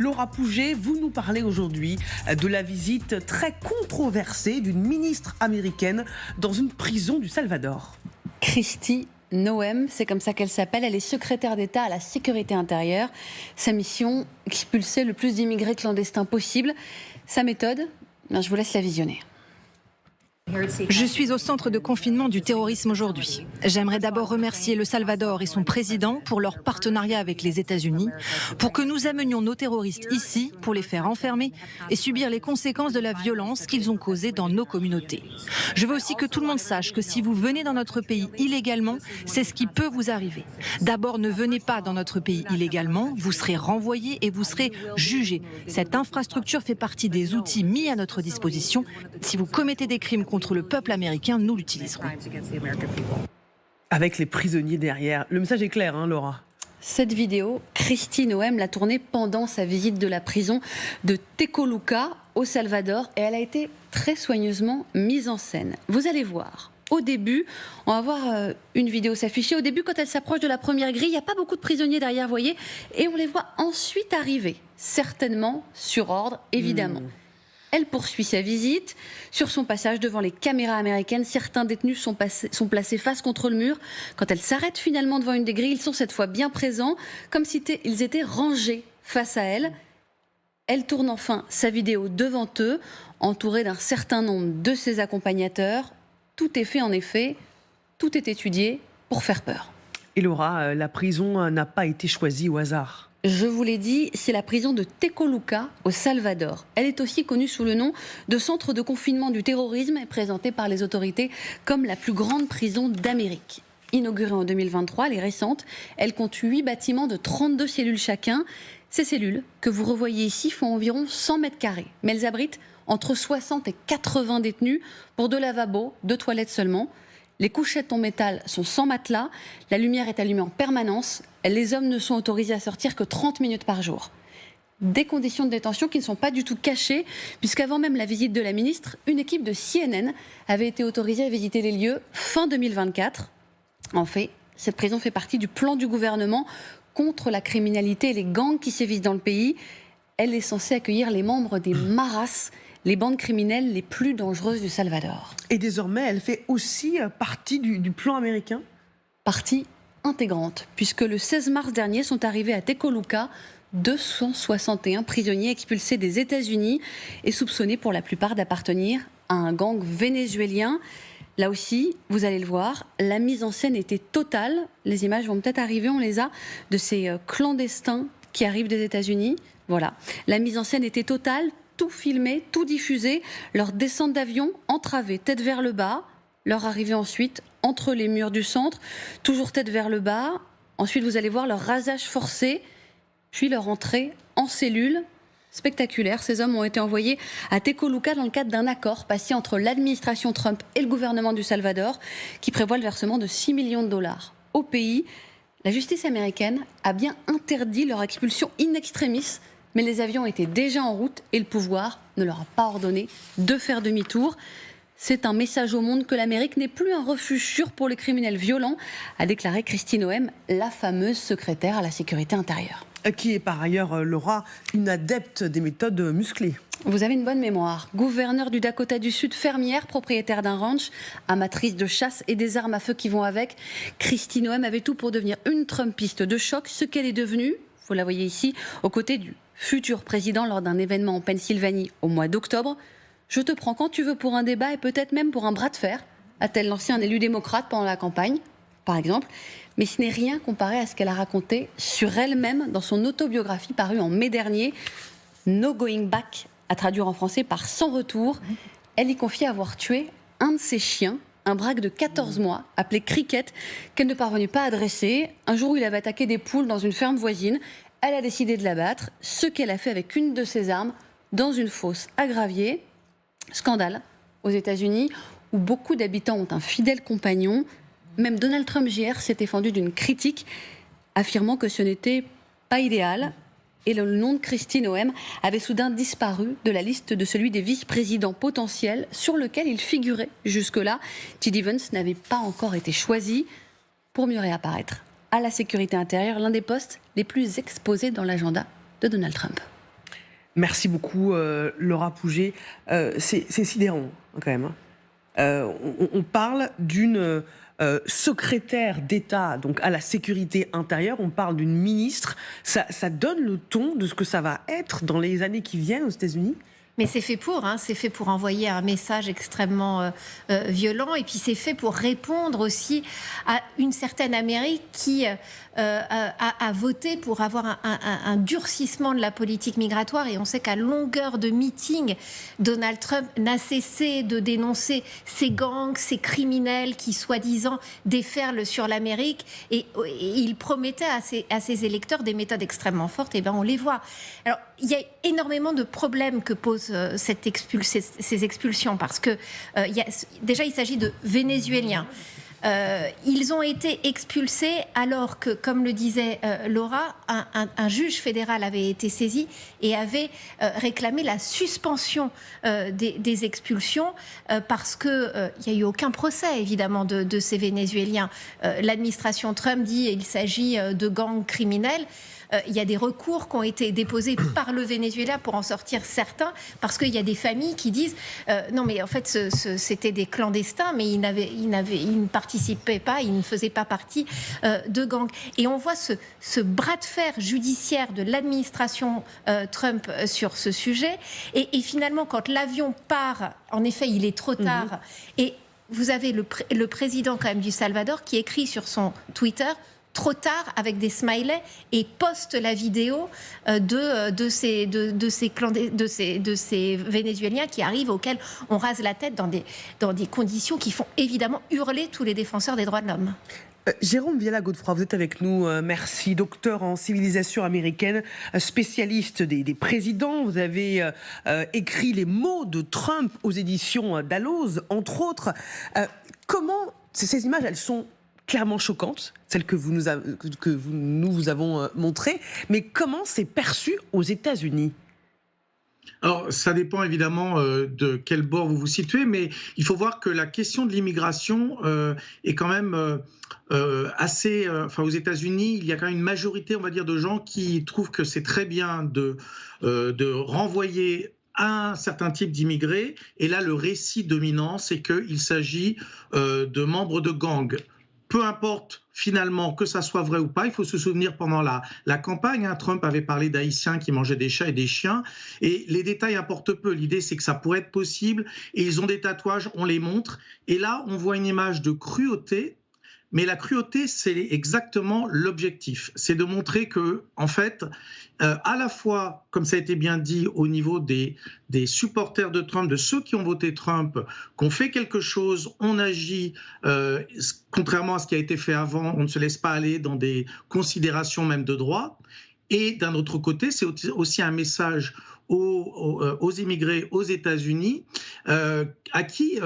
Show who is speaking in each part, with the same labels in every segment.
Speaker 1: Laura Pouget, vous nous parlez aujourd'hui de la visite très controversée d'une ministre américaine dans une prison du Salvador.
Speaker 2: Kristi Noem, c'est comme ça qu'elle s'appelle. Elle est secrétaire d'État à la sécurité intérieure. Sa mission, expulser le plus d'immigrés clandestins possible. Sa méthode, je vous laisse la visionner.
Speaker 3: Je suis au centre de confinement du terrorisme aujourd'hui. J'aimerais d'abord remercier le Salvador et son président pour leur partenariat avec les États-Unis, pour que nous amenions nos terroristes ici, pour les faire enfermer et subir les conséquences de la violence qu'ils ont causée dans nos communautés. Je veux aussi que tout le monde sache que si vous venez dans notre pays illégalement, c'est ce qui peut vous arriver. D'abord, ne venez pas dans notre pays illégalement, vous serez renvoyés et vous serez jugés. Cette infrastructure fait partie des outils mis à notre disposition. Si vous commettez des crimes contre le peuple américain, nous l'utiliserons.
Speaker 1: Avec les prisonniers derrière. Le message est clair, Laura.
Speaker 2: Cette vidéo, Kristi Noem l'a tournée pendant sa visite de la prison de Tecoluca au Salvador et elle a été très soigneusement mise en scène. Vous allez voir. Au début, on va voir une vidéo s'afficher. Au début, quand elle s'approche de la première grille, il n'y a pas beaucoup de prisonniers derrière, vous voyez, et on les voit ensuite arriver, certainement sur ordre, évidemment. Elle poursuit sa visite. Sur son passage devant les caméras américaines, certains détenus sont placés face contre le mur. Quand elle s'arrête finalement devant une des grilles, ils sont cette fois bien présents, comme si ils étaient rangés face à elle. Elle tourne enfin sa vidéo devant eux, entourée d'un certain nombre de ses accompagnateurs. Tout est fait en effet, tout est étudié pour faire peur.
Speaker 1: Et Laura, la prison n'a pas été choisie au hasard.
Speaker 2: Je vous l'ai dit, c'est la prison de Tecoluca au Salvador. Elle est aussi connue sous le nom de centre de confinement du terrorisme et présentée par les autorités comme la plus grande prison d'Amérique. Inaugurée en 2023, elle est récente. Elle compte 8 bâtiments de 32 cellules chacun. Ces cellules que vous revoyez ici font environ 100 mètres carrés. Mais elles abritent entre 60 et 80 détenus pour 2 lavabos, 2 toilettes seulement. Les couchettes en métal sont sans matelas, la lumière est allumée en permanence, les hommes ne sont autorisés à sortir que 30 minutes par jour. Des conditions de détention qui ne sont pas du tout cachées, puisqu'avant même la visite de la ministre, une équipe de CNN avait été autorisée à visiter les lieux fin 2024. En fait, cette prison fait partie du plan du gouvernement contre la criminalité et les gangs qui sévissent dans le pays. Elle est censée accueillir les membres des Maras, les bandes criminelles les plus dangereuses du Salvador.
Speaker 1: Et désormais, elle fait aussi partie du plan américain ?
Speaker 2: Partie intégrante, puisque le 16 mars dernier sont arrivés à Tecoluca 261 prisonniers expulsés des États-Unis et soupçonnés pour la plupart d'appartenir à un gang vénézuélien. Là aussi, vous allez le voir, la mise en scène était totale. Les images vont peut-être arriver, on les a, de ces clandestins qui arrivent des États-Unis. Voilà, la mise en scène était totale. Tout filmé, tout diffusé, leur descente d'avion entravée, tête vers le bas, leur arrivée ensuite entre les murs du centre, toujours tête vers le bas. Ensuite, vous allez voir leur rasage forcé, puis leur entrée en cellule. Spectaculaire, ces hommes ont été envoyés à Tecoluca dans le cadre d'un accord passé entre l'administration Trump et le gouvernement du Salvador, qui prévoit le versement de 6 millions de dollars au pays. La justice américaine a bien interdit leur expulsion in extremis, mais les avions étaient déjà en route et le pouvoir ne leur a pas ordonné de faire demi-tour. C'est un message au monde que l'Amérique n'est plus un refuge sûr pour les criminels violents, a déclaré Kristi Noem, la fameuse secrétaire à la sécurité intérieure.
Speaker 1: Qui est par ailleurs, Laura, une adepte des méthodes musclées.
Speaker 2: Vous avez une bonne mémoire. Gouverneur du Dakota du Sud, fermière, propriétaire d'un ranch, amatrice de chasse et des armes à feu qui vont avec, Kristi Noem avait tout pour devenir une Trumpiste de choc, ce qu'elle est devenue, vous la voyez ici, aux côtés du futur président lors d'un événement en Pennsylvanie au mois d'octobre. Je te prends quand tu veux pour un débat et peut-être même pour un bras de fer, a-t-elle lancé un élu démocrate pendant la campagne, par exemple. Mais ce n'est rien comparé à ce qu'elle a raconté sur elle-même dans son autobiographie parue en mai dernier, No Going Back, à traduire en français par Sans retour. Elle y confiait avoir tué un de ses chiens, un braque de 14 mois, appelé Cricket, qu'elle ne parvenait pas à dresser. Un jour où il avait attaqué des poules dans une ferme voisine, elle a décidé de l'abattre, ce qu'elle a fait avec une de ses armes, dans une fosse à gravier. Scandale aux États-Unis, où beaucoup d'habitants ont un fidèle compagnon. Même Donald Trump Jr. s'était fendu d'une critique, affirmant que ce n'était pas idéal. Et le nom de Kristi Noem avait soudain disparu de la liste de celui des vice-présidents potentiels sur lequel il figurait jusque-là. J.D. Vance n'avait pas encore été choisi pour mieux réapparaître à la sécurité intérieure, l'un des postes les plus exposés dans l'agenda de Donald Trump.
Speaker 1: Merci beaucoup, Laura Pouget. C'est sidérant, quand même. On parle d'une secrétaire d'État donc à la sécurité intérieure, on parle d'une ministre. Ça donne le ton de ce que ça va être dans les années qui viennent aux États-Unis.
Speaker 4: Mais c'est fait pour envoyer un message extrêmement violent, et puis c'est fait pour répondre aussi à une certaine Amérique qui a voté pour avoir un durcissement de la politique migratoire, et on sait qu'à longueur de meeting, Donald Trump n'a cessé de dénoncer ces gangs, ces criminels qui soi-disant déferlent sur l'Amérique, et il promettait à ses électeurs des méthodes extrêmement fortes, et bien on les voit. Alors il y a énormément de problèmes que posent ces expulsions, parce que déjà il s'agit de Vénézuéliens. Ils ont été expulsés alors que, comme le disait Laura, un juge fédéral avait été saisi et avait réclamé la suspension des expulsions parce qu'il n'y a eu aucun procès, évidemment, de ces Vénézuéliens. L'administration Trump dit qu'il s'agit de gangs criminels. Il y a des recours qui ont été déposés par le Venezuela pour en sortir certains, parce qu'il y a des familles qui disent non mais en fait c'était des clandestins, mais ils ne participaient pas, ils ne faisaient pas partie de gangs. Et on voit ce bras de fer judiciaire de l'administration Trump sur ce sujet. Et finalement, quand l'avion part, en effet, il est trop tard. Et vous avez le président quand même du Salvador qui écrit sur son Twitter trop tard avec des smileys et poste la vidéo de ces Vénézuéliens qui arrivent, auxquels on rase la tête dans des conditions qui font évidemment hurler tous les défenseurs des droits de l'homme.
Speaker 1: Jérôme Viala-Godefroy, vous êtes avec nous, merci. Docteur en civilisation américaine, spécialiste des présidents. Vous avez écrit les mots de Trump aux éditions Dalloz, entre autres. Comment ces images, elles sont clairement choquantes, celles que nous vous avons montrées, mais comment c'est perçu aux États-Unis ?
Speaker 5: Alors, ça dépend évidemment de quel bord vous vous situez, mais il faut voir que la question de l'immigration est quand même assez... Enfin, aux États-Unis, il y a quand même une majorité, on va dire, de gens qui trouvent que c'est très bien de renvoyer un certain type d'immigrés. Et là, le récit dominant, c'est qu'il s'agit de membres de gangs. Peu importe finalement que ça soit vrai ou pas, il faut se souvenir pendant la campagne, Trump avait parlé d'Haïtiens qui mangeaient des chats et des chiens, et les détails importent peu. L'idée, c'est que ça pourrait être possible, et ils ont des tatouages, on les montre, et là, on voit une image de cruauté. Mais la cruauté, c'est exactement l'objectif. C'est de montrer que, en fait, à la fois, comme ça a été bien dit, au niveau des supporters de Trump, de ceux qui ont voté Trump, qu'on fait quelque chose, on agit, contrairement à ce qui a été fait avant, on ne se laisse pas aller dans des considérations même de droit. Et d'un autre côté, c'est aussi un message aux immigrés aux États-Unis, à qui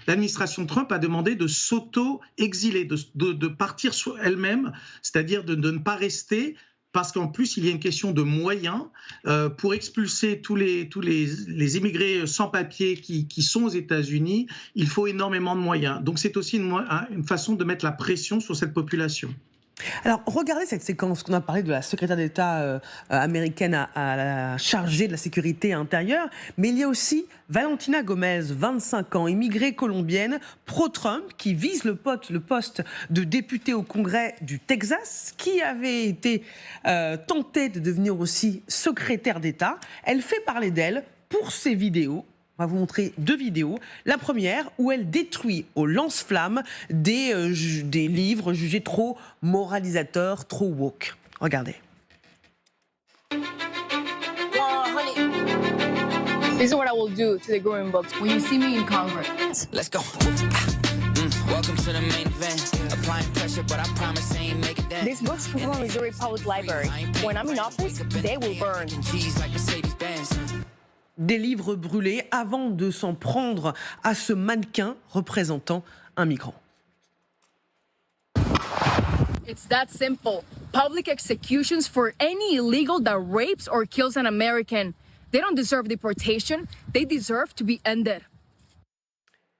Speaker 5: l'administration Trump a demandé de s'auto-exiler, de partir elle-même, c'est-à-dire de ne pas rester, parce qu'en plus, il y a une question de moyens pour expulser tous les immigrés sans papier qui sont aux États-Unis. Il faut énormément de moyens. Donc c'est aussi une façon de mettre la pression sur cette population.
Speaker 1: Alors, regardez cette séquence qu'on a parlé de la secrétaire d'État américaine à la chargée de la sécurité intérieure, mais il y a aussi Valentina Gomez, 25 ans, immigrée colombienne, pro-Trump, qui vise le poste de députée au Congrès du Texas, qui avait été tentée de devenir aussi secrétaire d'État. Elle fait parler d'elle pour ses vidéos. On va vous montrer 2 vidéos. La première, où elle détruit au lance-flammes des livres jugés trop moralisateurs, trop woke. Regardez.
Speaker 6: This is what I will do to the growing books when you see me in Congress.
Speaker 7: Let's go. Welcome to the main event. Applying pressure, but I promise I ain't make it down.
Speaker 6: These books come from Missouri Public Library. When I'm in office, they will burn.
Speaker 1: Des livres brûlés avant de s'en prendre à ce mannequin représentant un migrant.
Speaker 8: It's that simple. Public executions for any illegal that rapes or kills an American. They don't deserve deportation. They deserve to be ended.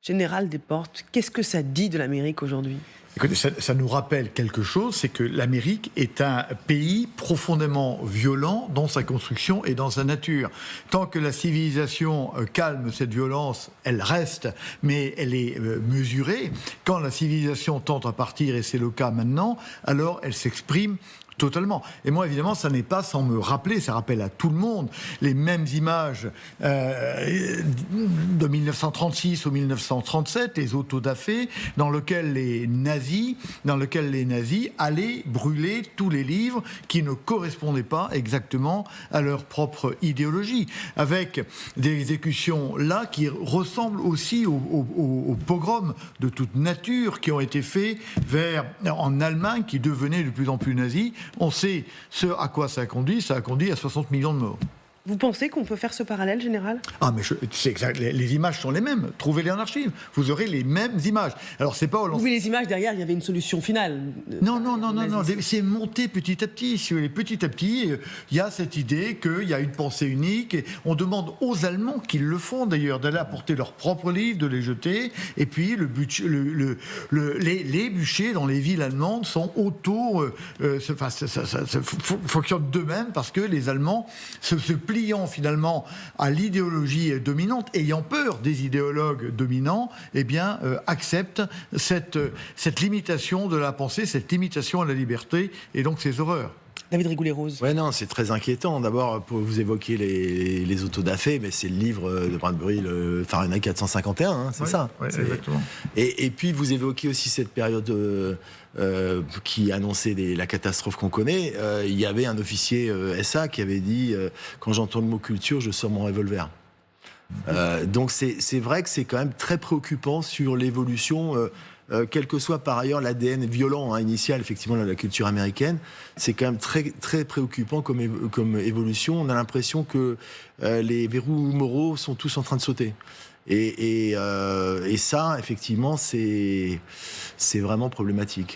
Speaker 1: Général Desportes, qu'est-ce que ça dit de l'Amérique aujourd'hui ?
Speaker 9: Écoutez, ça nous rappelle quelque chose, c'est que l'Amérique est un pays profondément violent dans sa construction et dans sa nature. Tant que la civilisation calme cette violence, elle reste, mais elle est mesurée. Quand la civilisation tente à partir, et c'est le cas maintenant, alors elle s'exprime totalement. Et moi, évidemment, ça n'est pas sans me rappeler, ça rappelle à tout le monde les mêmes images de 1936 ou 1937, les autodafés, dans lesquels les nazis allaient brûler tous les livres qui ne correspondaient pas exactement à leur propre idéologie, avec des exécutions là qui ressemblent aussi aux pogroms de toute nature qui ont été faits en Allemagne, qui devenait de plus en plus nazi. On sait ce à quoi ça a conduit à 60 millions de morts.
Speaker 1: Vous pensez qu'on peut faire ce parallèle, général ?
Speaker 9: Ah, mais c'est exact, les images sont les mêmes. Trouvez-les en archive, vous aurez les mêmes images. Alors, c'est pas...
Speaker 1: Vous voyez les images, derrière, il y avait une solution finale.
Speaker 9: Non, c'est monté petit à petit. Si vous voulez, petit à petit, il y a cette idée qu'il y a une pensée unique. Et on demande aux Allemands, qui le font d'ailleurs, d'aller apporter leurs propres livres, de les jeter. Et puis, les bûchers dans les villes allemandes sont fonctionnent d'eux-mêmes parce que les Allemands se pliant finalement à l'idéologie dominante, ayant peur des idéologues dominants, acceptent cette limitation de la pensée, cette limitation à la liberté, et donc ces horreurs.
Speaker 1: David Rigoulet-Rose.
Speaker 10: Ouais, non, c'est très inquiétant. D'abord, pour vous évoquer les autodafés, mais c'est le livre de Bradbury, le Fahrenheit 451, c'est ça.
Speaker 9: Oui, exactement.
Speaker 10: Et puis, vous évoquez aussi cette période qui annonçait la catastrophe qu'on connaît. Il y avait un officier SA qui avait dit quand j'entends le mot culture, je sors mon revolver. Donc, c'est vrai que c'est quand même très préoccupant sur l'évolution. Quel que soit par ailleurs l'ADN violent initial effectivement de la culture américaine, c'est quand même très, très préoccupant comme évolution. On a l'impression que les verrous moraux sont tous en train de sauter. Et ça, effectivement, c'est vraiment problématique.